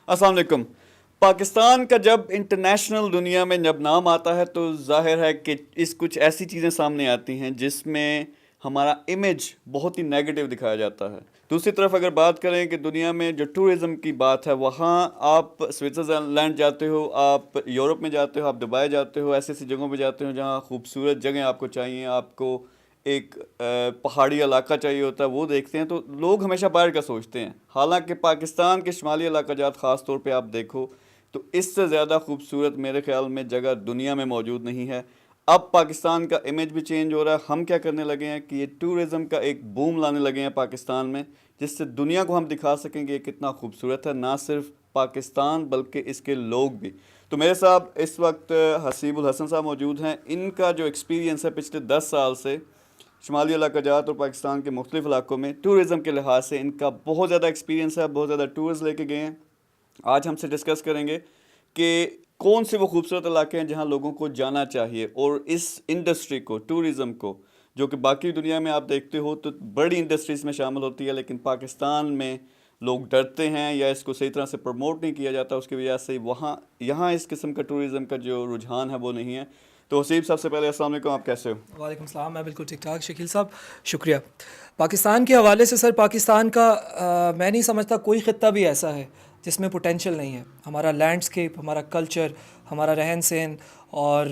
अस्सलाम वालेकुम। पाकिस्तान का जब इंटरनेशनल दुनिया में जब नाम आता है तो जाहिर है कि इस कुछ ऐसी चीज़ें सामने आती हैं जिसमें हमारा इमेज बहुत ही नेगेटिव दिखाया जाता है। दूसरी तरफ अगर बात करें कि दुनिया में जो टूरिज़्म की बात है, वहाँ आप स्विट्ज़रलैंड जाते हो, आप यूरोप में जाते हो, आप दुबई जाते हो, ऐसी ऐसी जगहों पे जाते हो जहाँ खूबसूरत जगह आपको चाहिए, आपको एक पहाड़ी इलाका चाहिए होता है, वो देखते हैं तो लोग हमेशा बाहर का सोचते हैं। हालांकि पाकिस्तान के शुमाली इलाका जात ख़ास तौर पे आप देखो तो इससे ज़्यादा खूबसूरत मेरे ख्याल में जगह दुनिया में मौजूद नहीं है। अब पाकिस्तान का इमेज भी चेंज हो रहा है। हम क्या करने लगे हैं कि ये टूरिज़्म का एक बूम लाने लगे हैं पाकिस्तान में, जिससे दुनिया को हम दिखा सकेंगे ये कितना खूबसूरत है, ना सिर्फ पाकिस्तान बल्कि इसके लोग भी। तो मेरे साथ इस वक्त हसीबुल हसन साहब मौजूद हैं। इनका जो एक्सपीरियंस है पिछले 10 साल से शुमाली इलाका जात और पाकिस्तान के मुख्तलिफ इलाकों में टूरिज़म के लिहाज से इनका बहुत ज़्यादा एक्सपीरियंस है, बहुत ज़्यादा टूर्स लेके गए हैं। आज हमसे डिस्कस करेंगे कि कौन से वो खूबसूरत इलाके हैं जहां लोगों को जाना चाहिए, और इस इंडस्ट्री को, टूरिज़म को, जो कि बाकी दुनिया में आप देखते हो तो बड़ी इंडस्ट्रीज़ में शामिल होती है, लेकिन पाकिस्तान में लोग डरते हैं या इसको सही तरह से प्रमोट नहीं किया जाता, उसकी वजह से वहाँ यहाँ इस किस्म का टूरिज़म का जो रुझान है वो नहीं है। तो हसीब, सबसे पहले अस्सलाम वालेकुम, आप कैसे हो? वालेकुम सलाम। मैं बिल्कुल ठीक ठाक शकील साहब, शुक्रिया। पाकिस्तान के हवाले से सर, पाकिस्तान का मैं नहीं समझता कोई ख़ित्ता भी ऐसा है जिसमें पोटेंशियल नहीं है। हमारा लैंडस्केप, हमारा कल्चर, हमारा रहन सहन और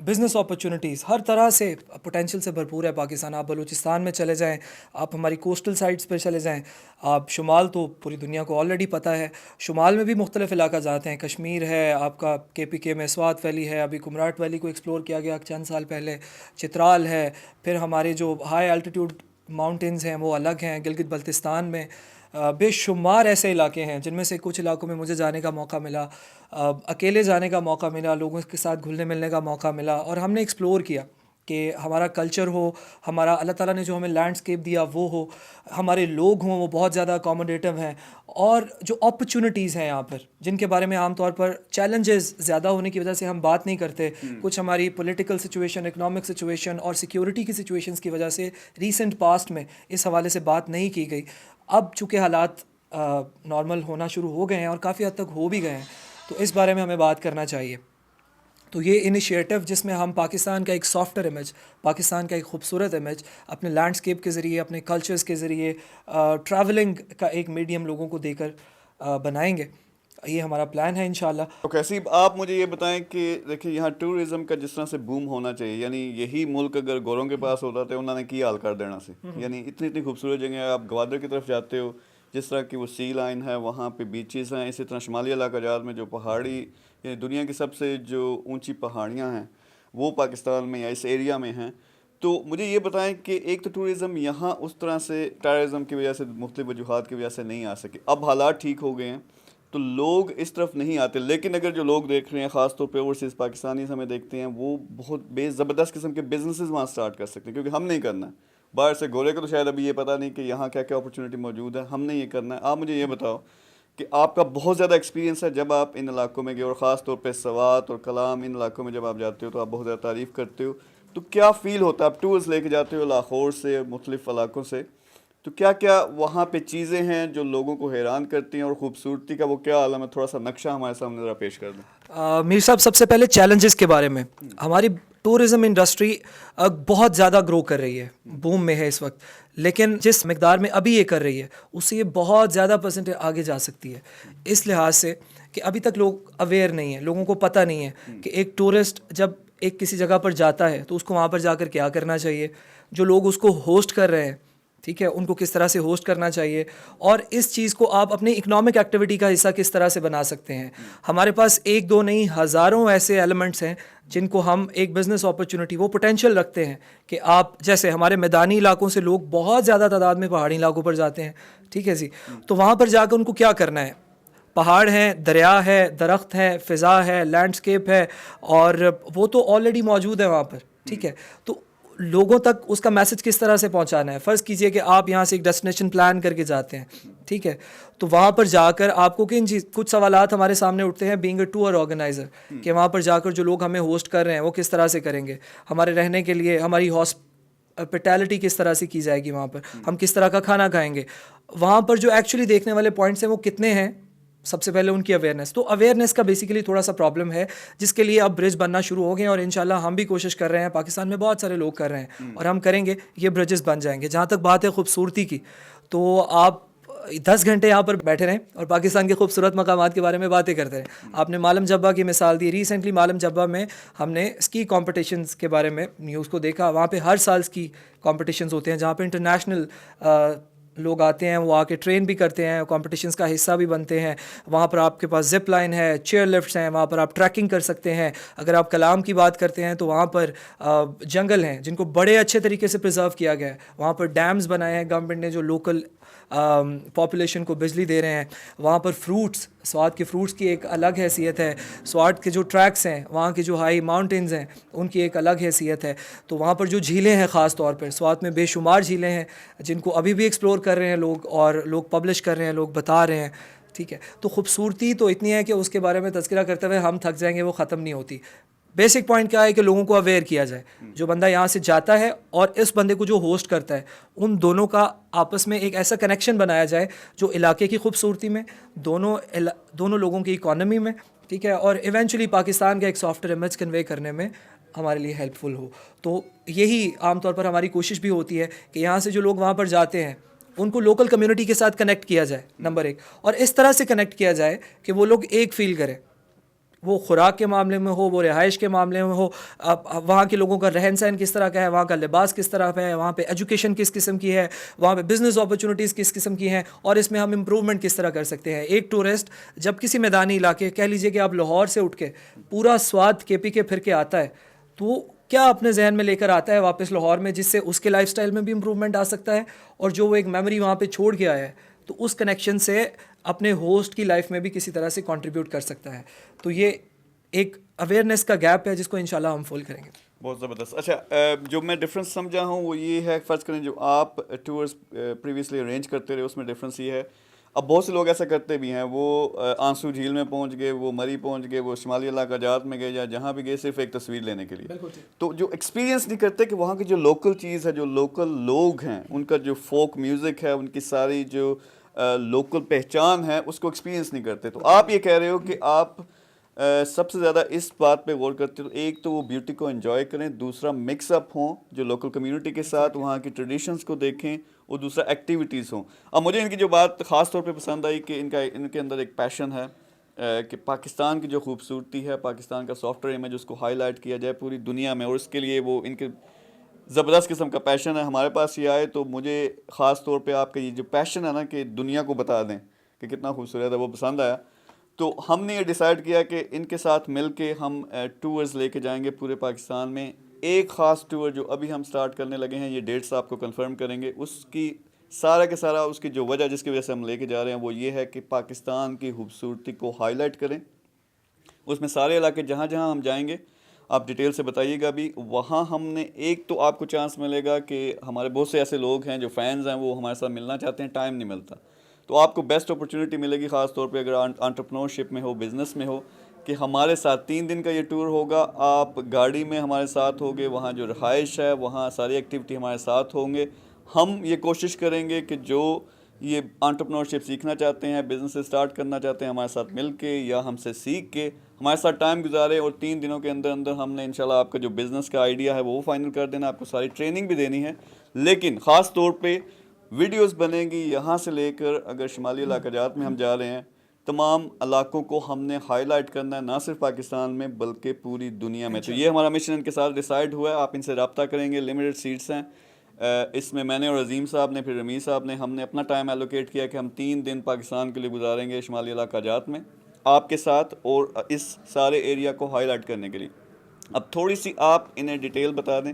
बिज़नेस अपॉर्चुनिटीज़ हर तरह से पोटेंशियल से भरपूर है पाकिस्तान। आप बलूचिस्तान में चले जाएं, आप हमारी कोस्टल साइट्स पर चले जाएं, आप शुमाल तो पूरी दुनिया को ऑलरेडी पता है, शुमाल में भी मुख्तलिफ इलाका जाते हैं। कश्मीर है, आपका KPK में स्वात वैली है, अभी कुमराट वैली को एक्सप्लोर किया गया चंद साल पहले, चित्राल है, फिर हमारे जो हाई एल्टीट्यूड माउंटेन्स हैं वो अलग हैं, गिलगित बल्तिस्तान में बेशुमार ऐसे इलाके हैं जिनमें से कुछ इलाकों में मुझे जाने का मौका मिला, अकेले जाने का मौका मिला, लोगों के साथ घुलने मिलने का मौका मिला, और हमने एक्सप्लोर किया कि हमारा कल्चर हो, हमारा अल्लाह ताला ने जो हमें लैंडस्केप दिया वो हो, हमारे लोग हों वो बहुत ज़्यादा अकोमोडेटिव हैं, और जो अपॉर्चुनिटीज़ हैं यहाँ पर जिनके बारे में आम तौर पर चैलेंजेस ज़्यादा होने की वजह से हम बात नहीं करते। कुछ हमारी पॉलिटिकल सिचुएशन, इकोनॉमिक सिचुएशन और सिक्योरिटी की सिचुएशंस की वजह से रीसेंट पास्ट में इस हवाले से बात नहीं की गई। अब चूँकि हालात नॉर्मल होना शुरू हो गए हैं और काफ़ी हद तक हो भी गए हैं, तो इस बारे में हमें बात करना चाहिए। तो ये इनिशिएटिव जिसमें हम पाकिस्तान का एक सॉफ्टवेयर इमेज, पाकिस्तान का एक खूबसूरत इमेज अपने लैंडस्केप के ज़रिए, अपने कल्चर्स के ज़रिए, ट्रैवलिंग का एक मीडियम लोगों को देकर बनाएंगे, ये हमारा प्लान है इंशाल्लाह। तो कैसी आप मुझे ये बताएं कि देखिए यहाँ टूरिज्म का जिस तरह से बूम होना चाहिए, यानी यही मुल्क अगर गोरों के पास होता तो उन्होंने की हाल कर देना से, यानी इतनी इतनी खूबसूरत जगह, आप ग्वादर की तरफ जाते हो, जिस तरह की वो सी लाइन है, वहाँ पे बीचेस हैं, इसी तरह शुमाली इलाका जात में जो पहाड़ी, यानी दुनिया की सबसे जो ऊंची पहाड़ियाँ हैं वो पाकिस्तान में या इस एरिया में हैं। तो मुझे ये बताएं कि एक तो टूरिज़म यहाँ उस तरह से टेररिज्म की वजह से, मुख्तलिफ वजूहात की वजह से नहीं आ सके, अब हालात ठीक हो गए हैं तो लोग इस तरफ नहीं आते। लेकिन अगर जो लोग देख रहे हैं, ख़ास तौर पे ओवरसीज़ पाकिस्तानी हमें देखते हैं, वो बहुत ज़बरदस्त किस्म के बिजनेसेस वहाँ स्टार्ट कर सकते हैं, क्योंकि हम नहीं करना है। बाहर से गोरे को तो शायद अभी ये पता नहीं कि यहाँ क्या क्या अपॉर्चुनिटी मौजूद है, हमने ये करना है। आप मुझे ये बताओ कि आपका बहुत ज़्यादा एक्सपीरियंस है जब आप इन इलाकों में गए, और ख़ास तौर पर सवात और कलाम, इन इलाकों में जब आप जाते हो तो आप बहुत ज़्यादा तारीफ़ करते हो, तो क्या फ़ील होता है? आप टूर्स लेके जाते हो लाहौर से, मुख्तलिफ इलाकों से, तो क्या क्या वहाँ पे चीज़ें हैं जो लोगों को हैरान करती हैं, और ख़ूबसूरती का वो क्या आलम है? थोड़ा सा नक्शा हमारे सामने ज़रा पेश कर दें। मीर साहब, सबसे पहले चैलेंजेस के बारे में। हमारी टूरिज़म इंडस्ट्री बहुत ज़्यादा ग्रो कर रही है, बूम में है इस वक्त, लेकिन जिस मकदार में अभी ये कर रही है उससे ये बहुत ज़्यादा परसेंटेज आगे जा सकती है। इस लिहाज से कि अभी तक लोग अवेयर नहीं हैं, लोगों को पता नहीं है कि एक टूरिस्ट जब एक किसी जगह पर जाता है तो उसको वहाँ पर जाकर क्या करना चाहिए, जो लोग उसको होस्ट कर रहे हैं, ठीक है, उनको किस तरह से होस्ट करना चाहिए, और इस चीज़ को आप अपनी इकोनॉमिक एक्टिविटी का हिस्सा किस तरह से बना सकते हैं। हमारे पास एक दो नहीं, हज़ारों ऐसे एलिमेंट्स हैं जिनको हम एक बिज़नेस अपॉर्चुनिटी, वो पोटेंशियल रखते हैं कि आप, जैसे हमारे मैदानी इलाकों से लोग बहुत ज़्यादा तादाद में पहाड़ी इलाकों पर जाते हैं, ठीक है जी, तो वहाँ पर जाकर उनको क्या करना है? पहाड़ हैं, दरिया है, दरख्त है, फ़िज़ा है, लैंडस्केप है, और वो तो ऑलरेडी मौजूद है वहाँ पर, ठीक है। तो लोगों तक उसका मैसेज किस तरह से पहुंचाना है? फ़र्ज़ कीजिए कि आप यहाँ से एक डेस्टिनेशन प्लान करके जाते हैं, ठीक है, तो वहाँ पर जाकर आपको किन चीज़, कुछ सवालात हमारे सामने उठते हैं बीइंग अ टूर ऑर्गेनाइज़र, कि वहाँ पर जाकर जो लोग हमें होस्ट कर रहे हैं वो किस तरह से करेंगे, हमारे रहने के लिए हमारी हॉस्पिटैलिटी किस तरह से की जाएगी, वहाँ पर हम किस तरह का खाना खाएंगे, वहाँ पर जो एक्चुअली देखने वाले पॉइंट्स हैं वो कितने हैं, सबसे पहले उनकी अवेयरनेस, तो अवेयरनेस का बेसिकली थोड़ा सा प्रॉब्लम है, जिसके लिए अब ब्रिज बनना शुरू हो गए और इंशाल्लाह हम भी कोशिश कर रहे हैं, पाकिस्तान में बहुत सारे लोग कर रहे हैं और हम करेंगे, ये ब्रिजेस बन जाएंगे। जहाँ तक बात है खूबसूरती की, तो आप 10 घंटे यहाँ पर बैठे रहें और पाकिस्तान के खूबसूरत मकामात के बारे में बातें करते रहें। आपने मालम जब्बा की मिसाल दी, रिसेंटली मालम जब्बा में हमने स्की कॉम्पिटिशन्स के बारे में न्यूज़ को देखा। वहाँ पे हर साल स्की कॉम्पिटिशन्स होते हैं जहाँ पे इंटरनेशनल लोग आते हैं, वो आके ट्रेन भी करते हैं, कॉम्पिटिशन्स का हिस्सा भी बनते हैं। वहाँ पर आपके पास जिप लाइन है, चेयर लिफ्ट्स हैं, वहाँ पर आप ट्रैकिंग कर सकते हैं। अगर आप कलाम की बात करते हैं तो वहाँ पर जंगल हैं जिनको बड़े अच्छे तरीके से प्रिजर्व किया गया है। वहाँ पर डैम्स बनाए हैं गवर्नमेंट ने जो लोकल पॉपुलेशन को बिजली दे रहे हैं। वहाँ पर फ्रूट्स, स्वात के फ्रूट्स की एक अलग हैसियत है। स्वात के जो ट्रैक्स हैं, वहाँ के जो हाई माउंटेन्स हैं, उनकी एक अलग हैसियत है। तो वहाँ पर जो झीलें हैं, ख़ास तौर पर स्वात में बेशुमार झीलें हैं जिनको अभी भी एक्सप्लोर कर रहे हैं लोग, और लोग पब्लिश कर रहे हैं, लोग बता रहे हैं। ठीक है, तो खूबसूरती तो इतनी है कि उसके बारे में तज़किरा करते हुए हम थक जाएंगे, वो ख़त्म नहीं होती। बेसिक पॉइंट क्या है कि लोगों को अवेयर किया जाए। जो बंदा यहाँ से जाता है और इस बंदे को जो होस्ट करता है, उन दोनों का आपस में एक ऐसा कनेक्शन बनाया जाए जो इलाके की खूबसूरती में, दोनों लोगों की इकॉनमी में, ठीक है, और इवेंचुअली पाकिस्तान का एक सॉफ्टवेयर इमेज कन्वे करने में हमारे लिए हेल्पफुल हो। तो यही आमतौर पर हमारी कोशिश भी होती है कि यहाँ से जो लोग वहाँ पर जाते हैं उनको लोकल कम्युनिटी के साथ कनेक्ट किया जाए, नंबर एक, और इस तरह से कनेक्ट किया जाए कि वो लोग एक फील करें। वो खुराक के मामले में हो, वो रिहाइश के मामले में हो, वहाँ के लोगों का रहन सहन किस तरह का है, वहाँ का लिबास किस तरह का है, वहाँ पे एजुकेशन किस किस्म की है, वहाँ पे बिज़नेस अपॉर्चुनिटीज़ किस किस्म की हैं, और इसमें हम इम्प्रूवमेंट किस तरह कर सकते हैं। एक टूरिस्ट जब किसी मैदानी इलाके, कह लीजिए कि आप लाहौर से उठ के पूरा स्वाद KPK फिर के आता है, तो क्या अपने जहन में लेकर आता है वापस लाहौर में, जिससे उसके लाइफस्टाइल में भी इम्प्रूवमेंट आ सकता है, और जो वो एक मेमोरी वहाँ पे छोड़ के आया है, तो उस कनेक्शन से अपने होस्ट की लाइफ में भी किसी तरह से कंट्रीब्यूट कर सकता है। तो ये एक अवेयरनेस का गैप है जिसको इंशाल्लाह हम फुल करेंगे। बहुत ज़बरदस्त। अच्छा, जो मैं डिफरेंस समझा हूँ वो ये है, फ़र्ज़ करें जो आप टूर्स प्रीवियसली अरेंज करते रहे, उसमें डिफरेंस ये है, अब बहुत से लोग ऐसा करते भी हैं, वो आंसू झील में पहुंच गए, वो मरी पहुंच गए, वो शुमाली इलाका जात में गए या जहाँ भी गए सिर्फ एक तस्वीर लेने के लिए, तो जो एक्सपीरियंस नहीं करते कि वहाँ की जो लोकल चीज़ है, जो लोकल लोग हैं, उनका जो फोक म्यूज़िक है, उनकी सारी जो लोकल पहचान है, उसको एक्सपीरियंस नहीं करते। तो आप ये कह रहे हो कि आप सबसे ज़्यादा इस बात पे गौर करते हो, एक तो वो ब्यूटी को एंजॉय करें, दूसरा मिक्सअप हों जो लोकल कम्युनिटी के साथ, वहाँ की ट्रेडिशंस को देखें, और दूसरा एक्टिविटीज़ हों। अब मुझे इनकी जो बात ख़ास तौर पे पसंद आई कि इनके अंदर एक पैशन है कि पाकिस्तान की जो खूबसूरती है, पाकिस्तान का सॉफ्टवेयर इमेज, उसको हाईलाइट किया जाए पूरी दुनिया में, और उसके लिए वो इनके ज़बरदस्त किस्म का पैशन है। हमारे पास ये आए तो मुझे ख़ास तौर पे आपका ये जो पैशन है ना कि दुनिया को बता दें कि कितना खूबसूरत है, वो पसंद आया। तो हमने ये डिसाइड किया कि इनके साथ मिल के हम टूर्स लेके जाएंगे पूरे पाकिस्तान में। एक ख़ास टूर जो अभी हम स्टार्ट करने लगे हैं, ये डेट्स आपको कंफर्म करेंगे, उसकी सारा के सारा उसकी जो वजह जिसकी वजह से हम लेके जा रहे हैं वो ये है कि पाकिस्तान की खूबसूरती को हाईलाइट करें। उसमें सारे इलाके जहाँ जहाँ हम जाएंगे आप डिटेल से बताइएगा भी। वहाँ हमने एक तो आपको चांस मिलेगा कि हमारे बहुत से ऐसे लोग हैं जो फैंस हैं, वो हमारे साथ मिलना चाहते हैं, टाइम नहीं मिलता, तो आपको बेस्ट अपॉर्चुनिटी मिलेगी, ख़ास तौर पे अगर एंटरप्रेन्योरशिप में हो, बिज़नेस में हो, कि हमारे साथ 3 दिन का ये टूर होगा। आप गाड़ी में हमारे साथ होंगे, वहाँ जो रहाइश है, वहाँ सारी एक्टिविटी हमारे साथ होंगे। हम ये कोशिश करेंगे कि जो ये एंटरप्रेन्योरशिप सीखना चाहते हैं, बिज़नेस स्टार्ट करना चाहते हैं, हमारे साथ मिल के या हमसे सीख के हमारे साथ टाइम गुजारे, और 3 दिनों के अंदर अंदर हमने इंशाल्लाह आपका जो बिज़नेस का आइडिया है वो फाइनल कर देना, आपको सारी ट्रेनिंग भी देनी है। लेकिन ख़ास तौर पे वीडियोस बनेंगी यहाँ से लेकर, अगर शुमाली इलाका जात में हम जा रहे हैं, तमाम इलाकों को हमने हाईलाइट करना है, ना सिर्फ पाकिस्तान में बल्कि पूरी दुनिया में। तो ये हमारा मिशन इनके साथ डिसाइड हुआ है। आप इनसे रब्ता करेंगे, लिमिटेड सीट्स हैं इसमें। मैंने और अजीम साहब ने, फिर रमीज़ साहब ने, हमने अपना टाइम एलोकेट किया कि हम 3 दिन पाकिस्तान के लिए गुजारेंगे शुमाली इलाका जात में आपके साथ, और इस सारे एरिया को हाईलाइट करने के लिए। अब थोड़ी सी आप इन्हें डिटेल बता दें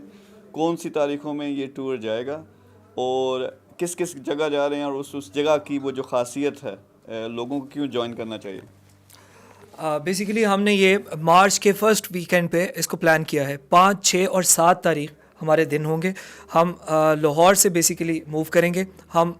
कौन सी तारीख़ों में ये टूर जाएगा और किस किस जगह जा रहे हैं, और उस जगह की वो जो खासियत है, लोगों को क्यों ज्वाइन करना चाहिए। बेसिकली हमने ये मार्च के फर्स्ट वीकेंड पे इसको प्लान किया है। 5, 6 और 7 तारीख हमारे दिन होंगे। हम लाहौर से बेसिकली मूव करेंगे, हम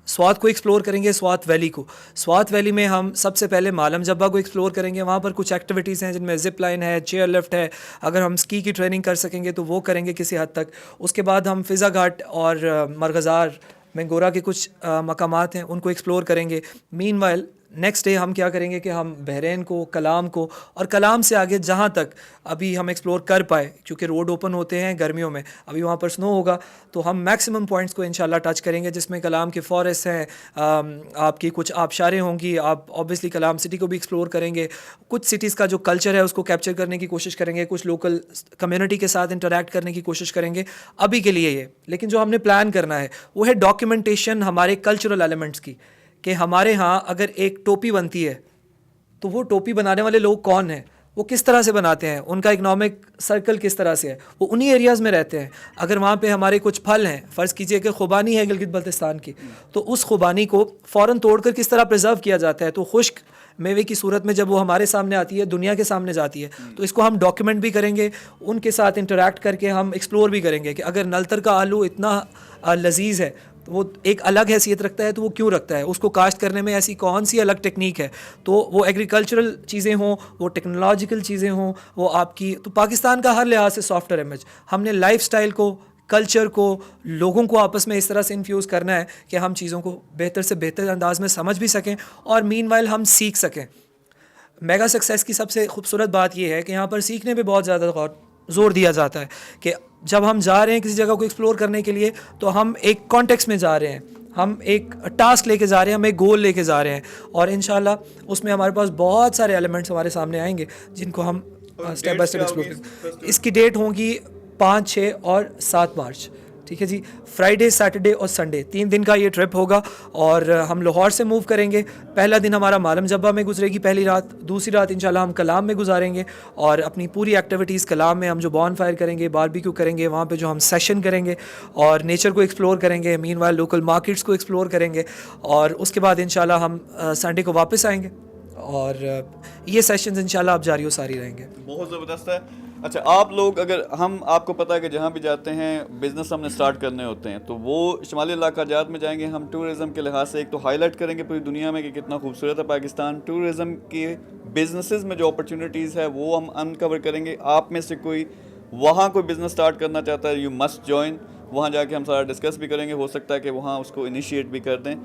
स्वात को एक्सप्लोर करेंगे, स्वात वैली को। स्वात वैली में हम सबसे पहले मालम जब्बा को एक्सप्लोर करेंगे। वहाँ पर कुछ एक्टिविटीज़ हैं जिनमें ज़िप लाइन है, चेयर लिफ्ट है, अगर हम स्की की ट्रेनिंग कर सकेंगे तो वो करेंगे किसी हद तक। उसके बाद हम फ़िज़ा घाट और मरगज़ार, मेंगोरा के कुछ मकामात हैं उनको एक्सप्लोर करेंगे। मीनवाइल नेक्स्ट डे हम क्या करेंगे कि हम बहरीन को, कलाम को, और कलाम से आगे जहाँ तक अभी हम एक्सप्लोर कर पाए, क्योंकि रोड ओपन होते हैं गर्मियों में, अभी वहाँ पर स्नो होगा, तो हम मैक्सिमम पॉइंट्स को इंशाल्लाह टच करेंगे, जिसमें कलाम के फॉरेस्ट हैं, आपकी कुछ आबशारें होंगी, आप ऑब्वियसली कलाम सिटी को भी एक्सप्लोर करेंगे, कुछ सिटीज़ का जो कल्चर है उसको कैप्चर करने की कोशिश करेंगे, कुछ लोकल कम्युनिटी के साथ इंटरेक्ट करने की कोशिश करेंगे अभी के लिए ये। लेकिन जो हमने प्लान करना है वो है डॉक्यूमेंटेशन हमारे कल्चरल एलिमेंट्स की, कि हमारे यहाँ अगर एक टोपी बनती है तो वो टोपी बनाने वाले लोग कौन हैं, वो किस तरह से बनाते हैं, उनका इकोनॉमिक सर्कल किस तरह से है, वो उन्हीं एरियाज़ में रहते हैं। अगर वहाँ पे हमारे कुछ फल हैं, फ़र्ज़ कीजिए कि खुबानी है गिलगित बल्तिस्तान की, तो उस खुबानी को फ़ौरन तोड़कर किस तरह प्रिजर्व किया जाता है, तो खुश्क मेवे की सूरत में जब वो हमारे सामने आती है, दुनिया के सामने जाती है, तो इसको हम डॉक्यूमेंट भी करेंगे, उनके साथ इंटरेक्ट करके हम एक्सप्लोर भी करेंगे कि अगर नलतर का आलू इतना लजीज है तो वो एक अलग हैसियत रखता है, तो वो क्यों रखता है, उसको काश्त करने में ऐसी कौन सी अलग टेक्निक है। तो वो एग्रीकल्चरल चीज़ें हों, वो टेक्नोलॉजिकल चीज़ें हों, वो आपकी, तो पाकिस्तान का हर लिहाज से सॉफ्टवेयर इमेज हमने लाइफस्टाइल को, कल्चर को, लोगों को आपस में इस तरह से इन्फ्यूज़ करना है कि हम चीज़ों को बेहतर से बेहतर अंदाज में समझ भी सकें और मीनवाइल हम सीख सकें। मेगा सक्सेस की सबसे खूबसूरत बात यह है कि यहाँ पर सीखने पे बहुत ज़्यादा ज़ोर दिया जाता है कि जब हम जा रहे हैं किसी जगह को एक्सप्लोर करने के लिए, तो हम एक कॉन्टेक्स्ट में जा रहे हैं, हम एक टास्क लेके जा रहे हैं, हम एक गोल लेके जा रहे हैं, और इंशाल्लाह उसमें हमारे पास बहुत सारे एलिमेंट्स हमारे सामने आएंगे जिनको हम स्टेप बाय स्टेप एक्सप्लोर करेंगे। इसकी डेट होगी 5, 6 और 7 मार्च। ठीक है जी, फ्राइडे, सैटरडे और संडे 3 दिन का ये ट्रिप होगा, और हम लाहौर से मूव करेंगे। पहला दिन हमारा मालम जब्बा में गुजरेगी, पहली रात, दूसरी रात इंशाल्लाह हम कलाम में गुजारेंगे, और अपनी पूरी एक्टिविटीज़ कलाम में हम जो बॉन फायर करेंगे, बारबेक्यू करेंगे, वहाँ पे जो हम सेशन करेंगे और नेचर को एक्सप्लोर करेंगे, मीनवाइल लोकल मार्केट्स को एक्सप्लोर करेंगे, और उसके बाद इंशाल्लाह हम संडे को वापस आएंगे, और ये सेशंस इंशाल्लाह अब जारी व सारी रहेंगे। बहुत ज़बरदस्त है। अच्छा, आप लोग, अगर हम, आपको पता है कि जहाँ भी जाते हैं बिज़नेस हमने स्टार्ट करने होते हैं, तो वो शुमाली इलाका जात में जाएंगे, हम टूरिज़म के लिहाज से एक तो हाईलाइट करेंगे पूरी दुनिया में कि कितना खूबसूरत है पाकिस्तान। टूरिज़म के बिजनेसेस में जो अपॉर्चुनिटीज़ है वो हम अनकवर करेंगे। आप में से कोई वहाँ कोई बिज़नेस स्टार्ट करना चाहता है, यू मस्ट जॉइन। वहाँ जाके हम सारा डिस्कस भी करेंगे, हो सकता है कि वहाँ उसको इनिशिएट भी कर दें।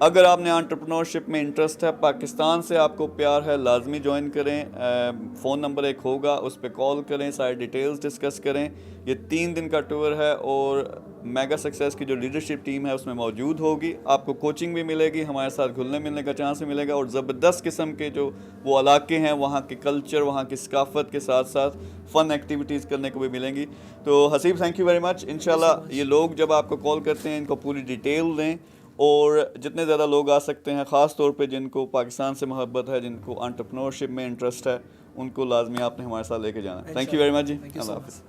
अगर आपने एंटरप्रेन्योरशिप में इंटरेस्ट है, पाकिस्तान से आपको प्यार है, लाजमी ज्वाइन करें। फ़ोन नंबर एक होगा, उस पर कॉल करें, सारी डिटेल्स डिस्कस करें। ये 3 दिन का टूर है, और मेगा सक्सेस की जो लीडरशिप टीम है उसमें मौजूद होगी। आपको कोचिंग भी मिलेगी, हमारे साथ घुलने मिलने का चांस भी मिलेगा, और ज़बरदस्त किस्म के जो वो इलाके हैं, वहाँ के कल्चर, वहाँ की सकाफ़त के साथ साथ फ़न एक्टिविटीज़ करने को भी मिलेंगी। तो Haseeb, thank you very much. इंशाल्लाह ये लोग जब आपको कॉल करते हैं, इनको पूरी डिटेल दें, और जितने ज़्यादा लोग आ सकते हैं, ख़ास तौर पे जिनको पाकिस्तान से मोहब्बत है, जिनको एंटरप्रेन्योरशिप में इंटरेस्ट है, उनको लाजमी आपने हमारे साथ लेके जाना है। थैंक यू वेरी मच जी, अल्लाह हाफ़िज़।